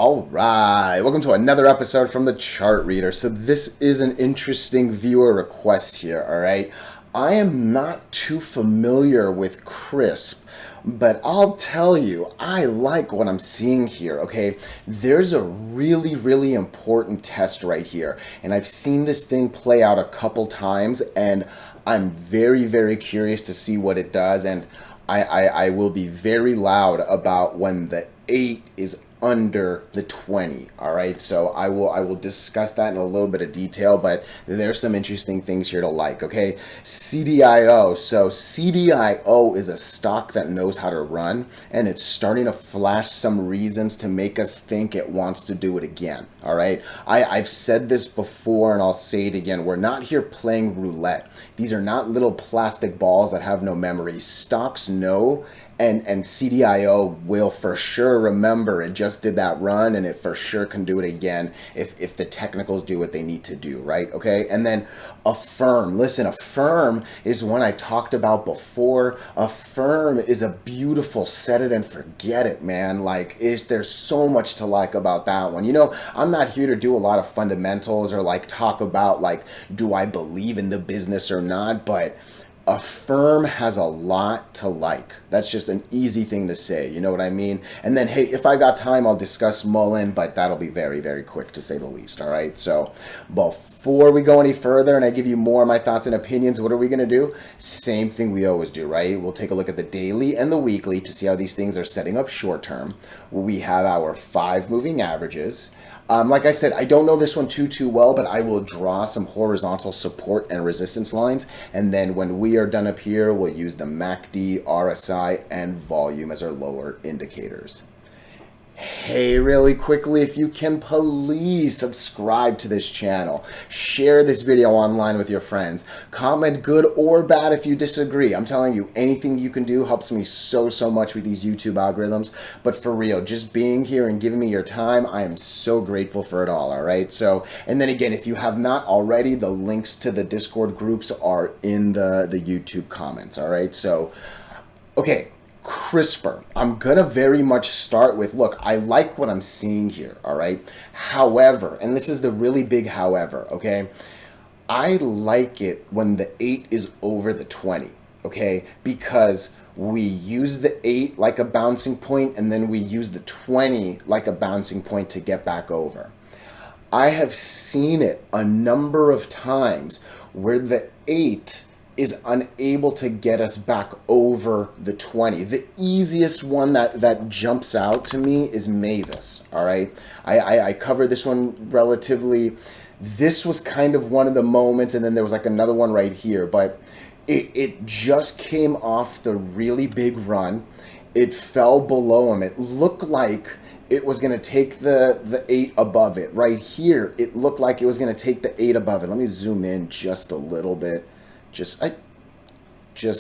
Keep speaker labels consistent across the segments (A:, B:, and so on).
A: All right, welcome to another episode from the Chart Reader. So this is an interesting viewer request here, all right? I am not too familiar with CRSP, but I'll tell you, I like what I'm seeing here, okay? There's a really important test right here, and I've seen this thing play out a couple times, and I'm very curious to see what it does, and I will be very loud about when the 8 is under the 20. All right, so I will discuss that in a little bit of detail, but there's some interesting things here to like. Okay, CDIO. So CDIO is a stock that knows how to run, and it's starting to flash some reasons to make us think it wants to do it again. All right, I've said this before and I'll say it again. We're not here playing roulette. These are not little plastic balls that have no memory. Stocks know, and CDIO will for sure remember it just did that run, and it for sure can do it again if the technicals do what they need to do, right? Okay, and then affirm. Listen, affirm is one I talked about before. Affirm is a beautiful set it and forget it, man. Like, there's so much to like about that one. You know, I'm not here to do a lot of fundamentals or like talk about like, do I believe in the business or not, but affirm has a lot to like. That's just an easy thing to say, you know what I mean? And then, hey, if I got time, I'll discuss MULN, but that'll be very quick to say the least, all right? So before we go any further and I give you more of my thoughts and opinions, what are we going to do? Same thing we always do, right? We'll take a look at the daily and the weekly to see how these things are setting up short term. We have our 5 moving averages. Like I said, I don't know this one too well, but I will draw some horizontal support and resistance lines. And then when we are done up here, we'll use the MACD, RSI, and volume as our lower indicators. Hey, really quickly, if you can please subscribe to this channel, share this video online with your friends, comment good or bad if you disagree. I'm telling you, anything you can do helps me so much with these YouTube algorithms. But for real, just being here and giving me your time, I am so grateful for it all right? So, and then again, if you have not already, the links to the Discord groups are in the YouTube comments, all right? So, okay. CRSP. I'm gonna very much start with, look, I like what I'm seeing here, all right? However, and this is the really big however, okay? I like it when the 8 is over the 20, okay? Because we use the 8 like a bouncing point, and then we use the 20 like a bouncing point to get back over. I have seen it a number of times where the 8 is unable to get us back over the 20. The easiest one that jumps out to me is Mavis, all right? I covered this one relatively. This was kind of one of the moments, and then there was like another one right here, but it just came off the really big run. It fell below him. It looked like it was going to take the 8 above it. Right here, it looked like it was going to take the 8 above it. Let me zoom in just a little bit. Just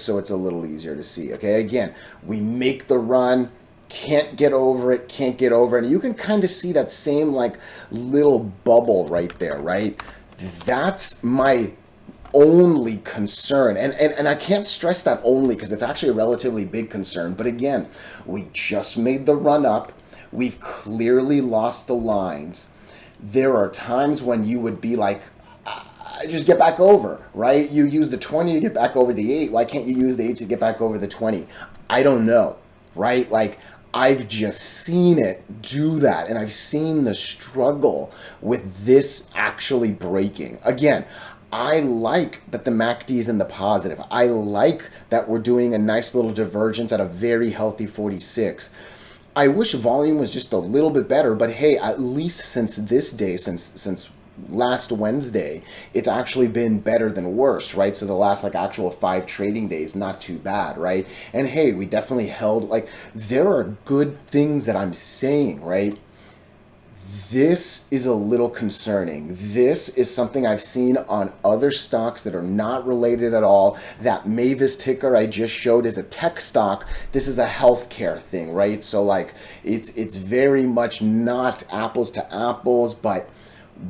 A: so it's a little easier to see. Okay, again, we make the run, can't get over it, and you can kind of see that same like little bubble right there, right? That's my only concern, and I can't stress that only because it's actually a relatively big concern. But again, we just made the run up, we've clearly lost the lines. There are times when you would be like, just get back over, right? You use the 20 to get back over the 8. Why can't you use the 8 to get back over the 20? I don't know, right? Like, I've just seen it do that, and I've seen the struggle with this actually breaking. Again, I like that the MACD is in the positive. I like that we're doing a nice little divergence at a very healthy 46. I wish volume was just a little bit better, but hey, at least since this day, since last Wednesday, it's actually been better than worse, right? So the last like actual 5 trading days, not too bad, right? And hey, we definitely held, like, there are good things that I'm saying, right? This is a little concerning. This is something I've seen on other stocks that are not related at all. That Mavis ticker I just showed is a tech stock. This is a healthcare thing, right? So like, it's very much not apples to apples, but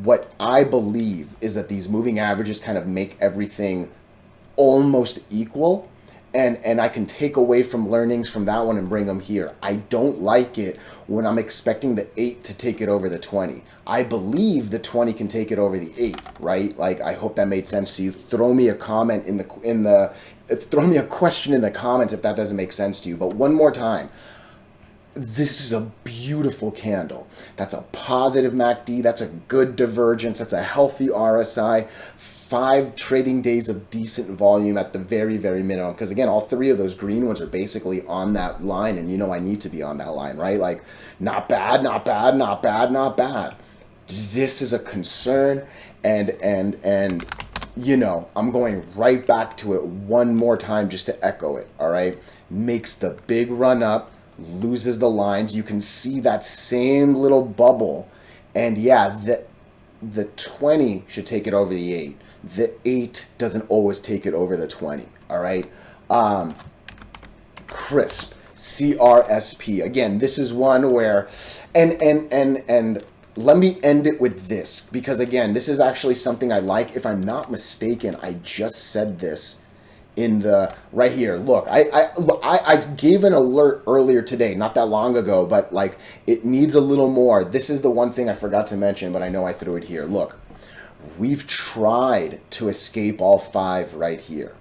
A: what I believe is that these moving averages kind of make everything almost equal, and I can take away from learnings from that one and bring them here. I don't like it when I'm expecting the 8 to take it over the 20. I believe the 20 can take it over the 8, right? Like, I hope that made sense to you. Throw me a comment throw me a question in the comments if that doesn't make sense to you. But one more time, this is a beautiful candle. That's a positive MACD. That's a good divergence. That's a healthy RSI. 5 trading days of decent volume at the very, very minimum. Because again, all 3 of those green ones are basically on that line, and you know I need to be on that line, right? Like, not bad, not bad, not bad, not bad. This is a concern, and you know, I'm going right back to it one more time just to echo it, all right? Makes the big run up, loses the lines. You can see that same little bubble, and yeah, the 20 should take it over the 8. The 8 doesn't always take it over the 20, all right? CRSP, CRSP. Again, this is one where, and let me end it with this, because again, this is actually something I like. If I'm not mistaken, I just said this in the right here. Look, I gave an alert earlier today, not that long ago, but like, it needs a little more. This is the one thing I forgot to mention, but I know I threw it here. Look, we've tried to escape all 5 right here.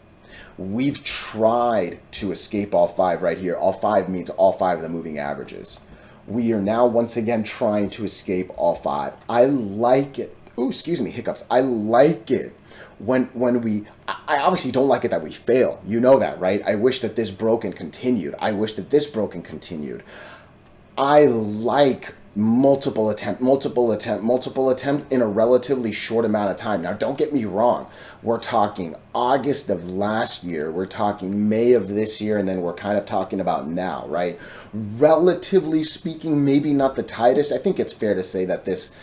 A: We've tried to escape all 5 right here. All 5 means all 5 of the moving averages. We are now once again trying to escape all 5. I like it. Ooh, excuse me, hiccups. I like it when we, I obviously don't like it that we fail. You know that, right? I wish that this broke and continued. I wish that this broke and continued. I like multiple attempt in a relatively short amount of time. Now, don't get me wrong. We're talking August of last year. We're talking May of this year, and then we're kind of talking about now, right? Relatively speaking, maybe not the tightest. I think it's fair to say that this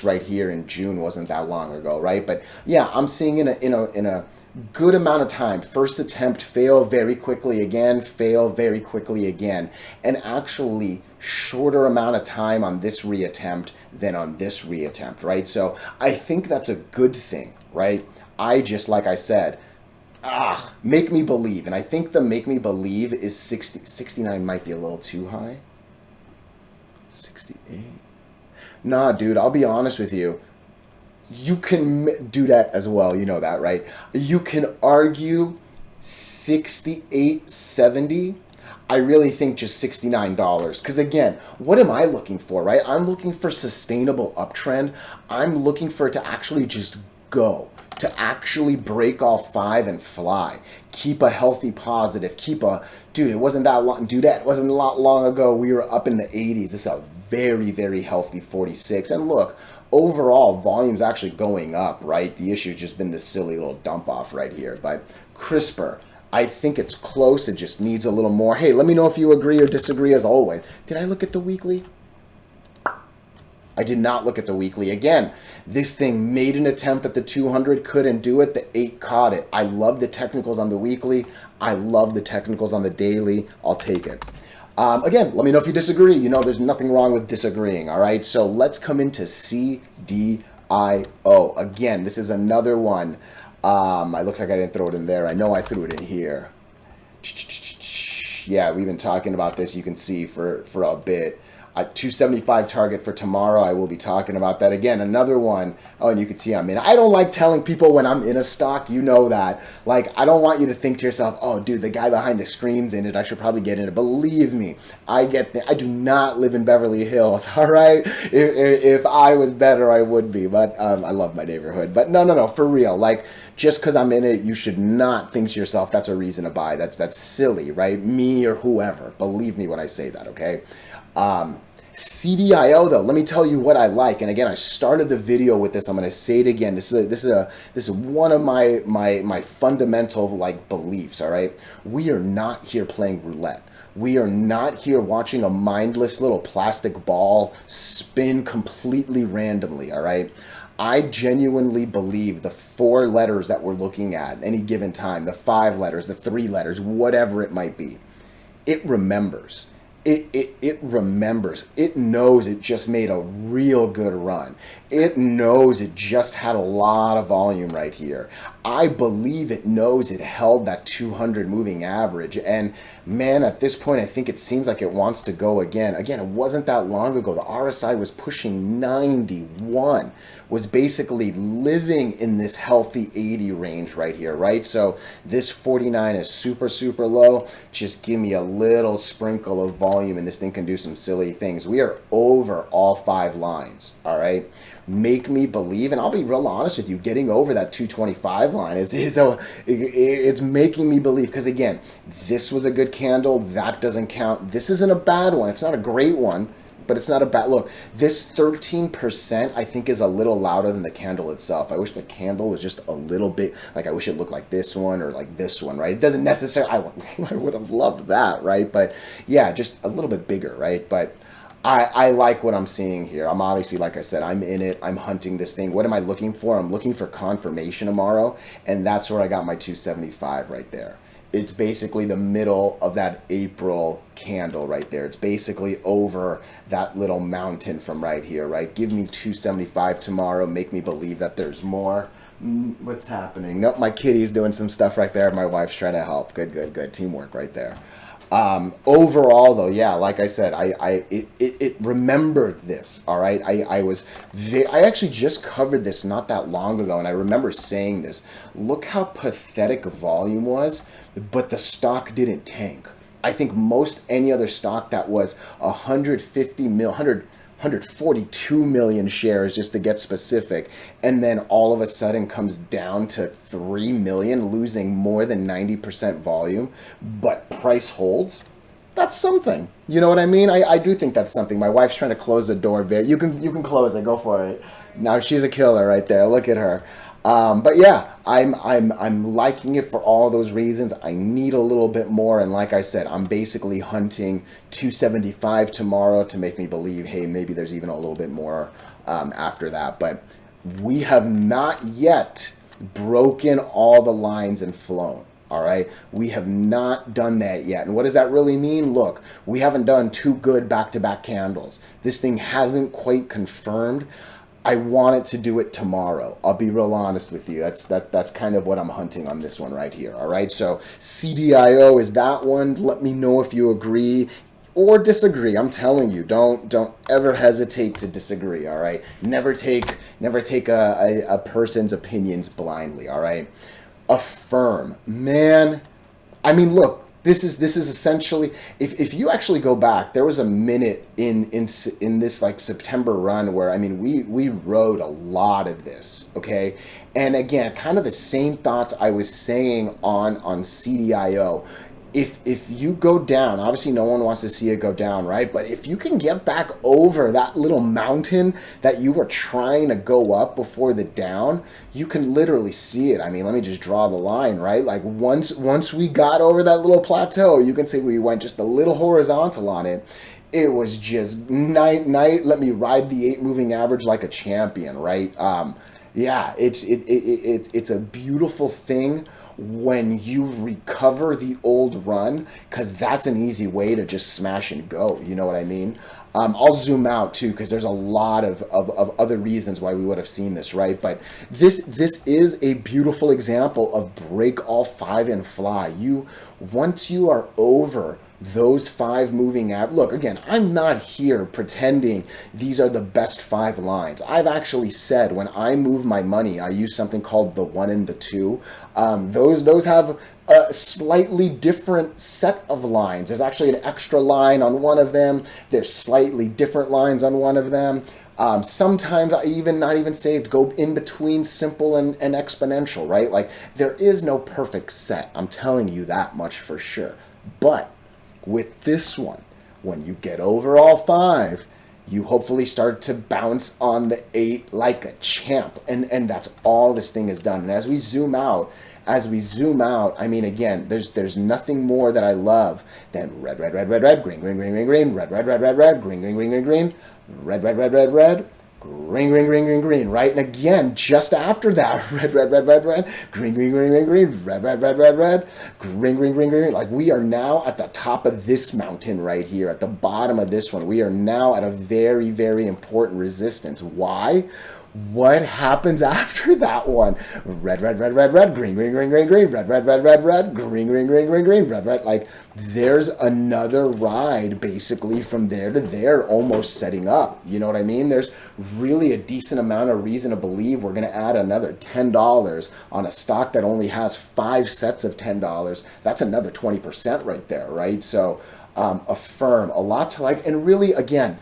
A: right here in June wasn't that long ago, right? But yeah, I'm seeing in a good amount of time. First attempt, fail very quickly again, fail very quickly again, and actually shorter amount of time on this reattempt than on this reattempt, right? So I think that's a good thing, right? I just, like I said, make me believe. And I think the make me believe is 60, 69 might be a little too high. 68. Nah, dude, I'll be honest with you. You can do that as well. You know that, right? You can argue 68, 70. I really think just $69. Because again, what am I looking for, right? I'm looking for sustainable uptrend. I'm looking for it to actually just go, to actually break all 5 and fly. Keep a healthy positive. Dude, it wasn't that long, dude, that wasn't a lot long ago. We were up in the 80s. This is a very, very healthy 46. And look, overall, volume's actually going up, right? The issue's just been this silly little dump off right here. But CRSP, I think it's close. It just needs a little more. Hey, let me know if you agree or disagree as always. Did I look at the weekly? I did not look at the weekly. Again, this thing made an attempt at the 200, couldn't do it. The 8 caught it. I love the technicals on the weekly. I love the technicals on the daily. I'll take it. Again, let me know if you disagree. You know, there's nothing wrong with disagreeing, all right? So let's come into CDIO. Again, this is another one. It looks like I didn't throw it in there. I know I threw it in here. Yeah, we've been talking about this, you can see, for a bit. 275 target for tomorrow. I will be talking about that again. Another one. Oh, and you can see I'm in. I don't like telling people when I'm in a stock. You know that. Like, I don't want you to think to yourself, oh, dude, the guy behind the screen's in it. I should probably get in it. Believe me, I do not live in Beverly Hills. All right. If I was better, I would be. But I love my neighborhood. But no, for real. Like, just because I'm in it, you should not think to yourself that's a reason to buy. That's silly, right? Me or whoever. Believe me when I say that. Okay. CDIO though, let me tell you what I like. And again, I started the video with this. I'm going to say it again. This is one of my fundamental like beliefs. All right, we are not here playing roulette. We are not here watching a mindless little plastic ball spin completely randomly. All right. I genuinely believe the 4 letters that we're looking at any given time, the 5 letters, the 3 letters, whatever it might be, it remembers. It remembers. It knows it just made a real good run. It knows it just had a lot of volume right here. I believe it knows it held that 200 moving average. And man, at this point, I think it seems like it wants to go again. Again, it wasn't that long ago. The RSI was pushing 91, was basically living in this healthy 80 range right here, right? So this 49 is super, super low. Just give me a little sprinkle of volume and this thing can do some silly things. We are over all 5 lines, all right? Make me believe, and I'll be real honest with you, getting over that 225 line it's making me believe, because again, this was a good candle, that doesn't count. This isn't a bad one, it's not a great one, but it's not a bad look. This 13% I think is a little louder than the candle itself. I wish the candle was just a little bit, like I wish it looked like this one or like this one, right? It doesn't necessarily, I would have loved that, right? But yeah, just a little bit bigger, right? But I like what I'm seeing here. I'm obviously, like I said, I'm in it. I'm hunting this thing. What am I looking for? I'm looking for confirmation tomorrow, and that's where I got my 275 right there. It's basically the middle of that April candle right there. It's basically over that little mountain from right here, right? Give me 275 tomorrow. Make me believe that there's more. What's happening? Nope, my kitty's doing some stuff right there. My wife's trying to help. Good, good, good. Teamwork right there. Overall though, yeah, like I said, it remembered this. All right. I actually just covered this not that long ago. And I remember saying this, look how pathetic volume was, but the stock didn't tank. I think most any other stock that was 142 million shares, just to get specific, and then all of a sudden comes down to 3 million, losing more than 90% volume, but price holds. That's something. You know what I mean? I do think that's something. My wife's trying to close the door. You can close it. Go for it. Now she's a killer right there. Look at her. But yeah, I'm liking it for all those reasons. I need a little bit more, and like I said, I'm basically hunting 275 tomorrow to make me believe, hey, maybe there's even a little bit more after that. But we have not yet broken all the lines and flown. All right, we have not done that yet. And what does that really mean? Look, we haven't done 2 good back-to-back candles. This thing hasn't quite confirmed. I want it to do it tomorrow. I'll be real honest with you. That's kind of what I'm hunting on this one right here. All right. So CDIO is that one. Let me know if you agree or disagree. I'm telling you, don't ever hesitate to disagree. All right. Never take a person's opinions blindly. All right. Affirm, man. I mean, look. This is essentially, if you actually go back, there was a minute in this like September run where, I mean, we rode a lot of this, okay? And again, kind of the same thoughts I was saying on CDIO. If you go down, obviously no one wants to see it go down, right? But if you can get back over that little mountain that you were trying to go up before the down, you can literally see it. I mean, let me just draw the line, right? Like once we got over that little plateau, you can see we went just a little horizontal on it. It was just night. Let me ride the 8 moving average like a champion, right? Yeah, it's a beautiful thing when you recover the old run, because that's an easy way to just smash and go. You know what I mean? I'll zoom out too, because there's a lot of other reasons why we would have seen this, right? But this is a beautiful example of break all 5 and fly. Once you are over those 5 moving average. Look, again, I'm not here pretending these are the best 5 lines. I've actually said when I move my money, I use something called the 1 and the 2. Those have a slightly different set of lines. There's actually an extra line on one of them. There's slightly different lines on one of them. Sometimes I not even saved, go in between simple and exponential, right? Like there is no perfect set. I'm telling you that much for sure. But with this one, when you get over all 5, you hopefully start to bounce on the 8 like a champ. And that's all this thing has done. And as we zoom out, I mean, again, there's nothing more that I love than red, red, red, red, red, green, green, green, green, green, red, red, red, red, red, green, green, green, green, green, red, red, red, red, red, green, green, green, green, green, right? And again, just after that, red, red, red, red, red, green, green, green, green, green, red, red, red, red, red, green, green, green, green. Like we are now at the top of this mountain right here, at the bottom of this one. We are now at a very, very important resistance. Why? What happens after that one? Red, red, red, red, red, green, green, green, green, green, red, red, red, red, red, green, green, green, green, green, red, red. Like there's another ride basically from there to there almost setting up. You know what I mean? There's really a decent amount of reason to believe we're going to add another $10 on a stock that only has 5 sets of $10. That's another 20% right there, right? So affirm, a lot to like. And really, again,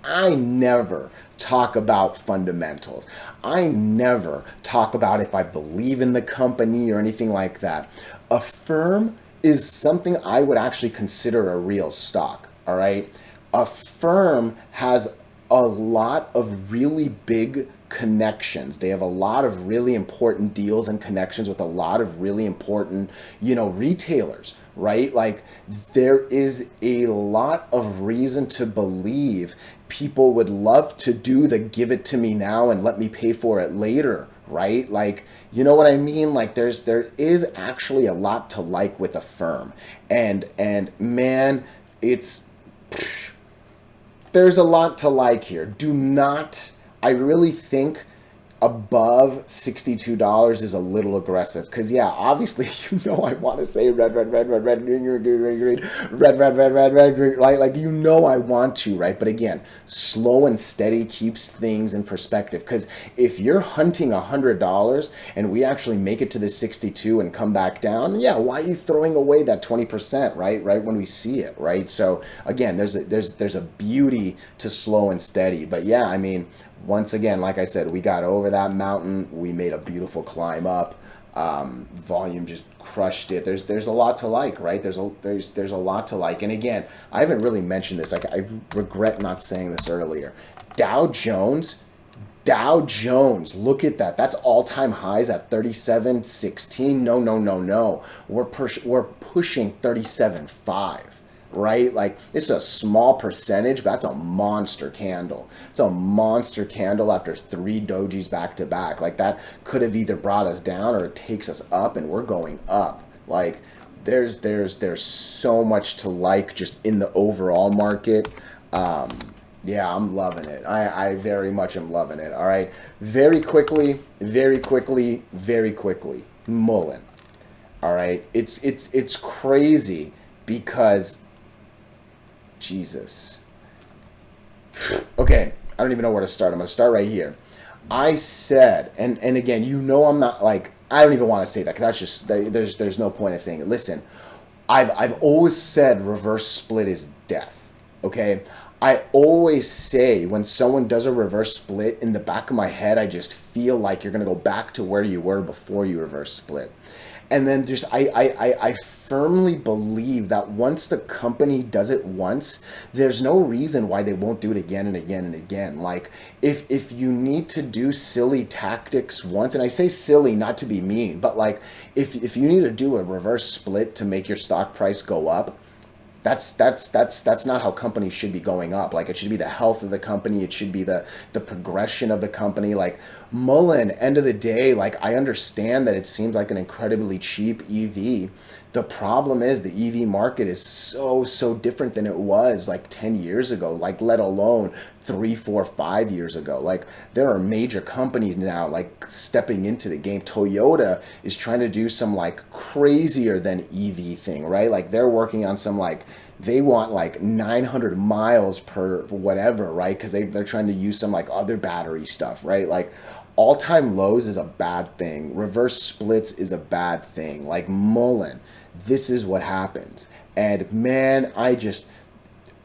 A: I never talk about fundamentals. I never talk about if I believe in the company or anything like that. Affirm is something I would actually consider a real stock, all right? Affirm has a lot of really big connections. They have a lot of really important deals and connections with a lot of really important, retailers, right? Like there is a lot of reason to believe people would love to do the give it to me now and let me pay for it later, right? Like, you know what I mean? Like there is actually a lot to like with Affirm. And man, there's a lot to like here. I really think above $62 is a little aggressive because obviously I want to say red, red, red, red, red, green, green, green, green, green, red, red, red, red, red, green, right? Like I want to, right? But again, slow and steady keeps things in perspective because if you're hunting $100 and we actually make it to the 62 and come back down, why are you throwing away that 20%, right when we see it, right? So again, there's a beauty to slow and steady, but I mean, once again, like I said, we got over that mountain. We made a beautiful climb up. Volume just crushed it. There's a lot to like, right? There's a lot to like. And again, I haven't really mentioned this. Like I regret not saying this earlier. Dow Jones, look at that. That's all-time highs at 37.16. No. We're pushing 37.5. Right? Like this is a small percentage, but that's a monster candle. It's a monster candle after 3 dojis back to back. Like that could have either brought us down or it takes us up and we're going up. Like there's so much to like just in the overall market. I'm loving it. I very much am loving it. All right. Very quickly. Mullen. All right. It's crazy because Jesus. Okay, I don't even know where to start. I'm going to start right here. I said, and again, I'm not like, I don't even want to say that because that's just, there's no point of saying it. Listen, I've always said reverse split is death, okay? I always say when someone does a reverse split, in the back of my head, I just feel like you're going to go back to where you were before you reverse split. And then just I firmly believe that once the company does it once, there's no reason why they won't do it again and again and again. Like if you need to do silly tactics once, and I say silly not to be mean, but like if you need to do a reverse split to make your stock price go up, that's not how companies should be going up. Like it should be the health of the company. It should be the progression of the company. Like Mullen, end of the day, like I understand that it seems like an incredibly cheap EV. The problem is the EV market is so different than it was like 10 years ago, like let alone 3, 4, 5 years ago. Like there are major companies now like stepping into the game. Toyota is trying to do some like crazier than EV thing, right? Like they're working on some like, they want like 900 miles per whatever, right? Because they're trying to use some like other battery stuff, right? Like all-time lows is a bad thing. Reverse splits is a bad thing. Like Mullen, this is what happens. And man,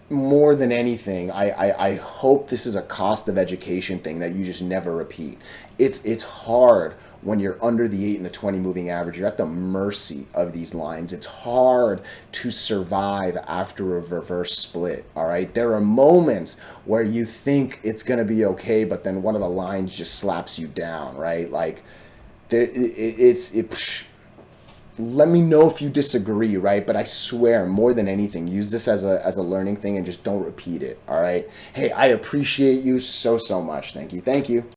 A: more than anything, I hope this is a cost of education thing that you just never repeat. It's hard when you're under the 8 and the 20 moving average. You're at the mercy of these lines. It's hard to survive after a reverse split, all right? There are moments where you think it's going to be okay, but then one of the lines just slaps you down, right? Like, let me know if you disagree, right? But I swear, more than anything, use this as a learning thing and just don't repeat it, all right? Hey, I appreciate you so much. Thank you.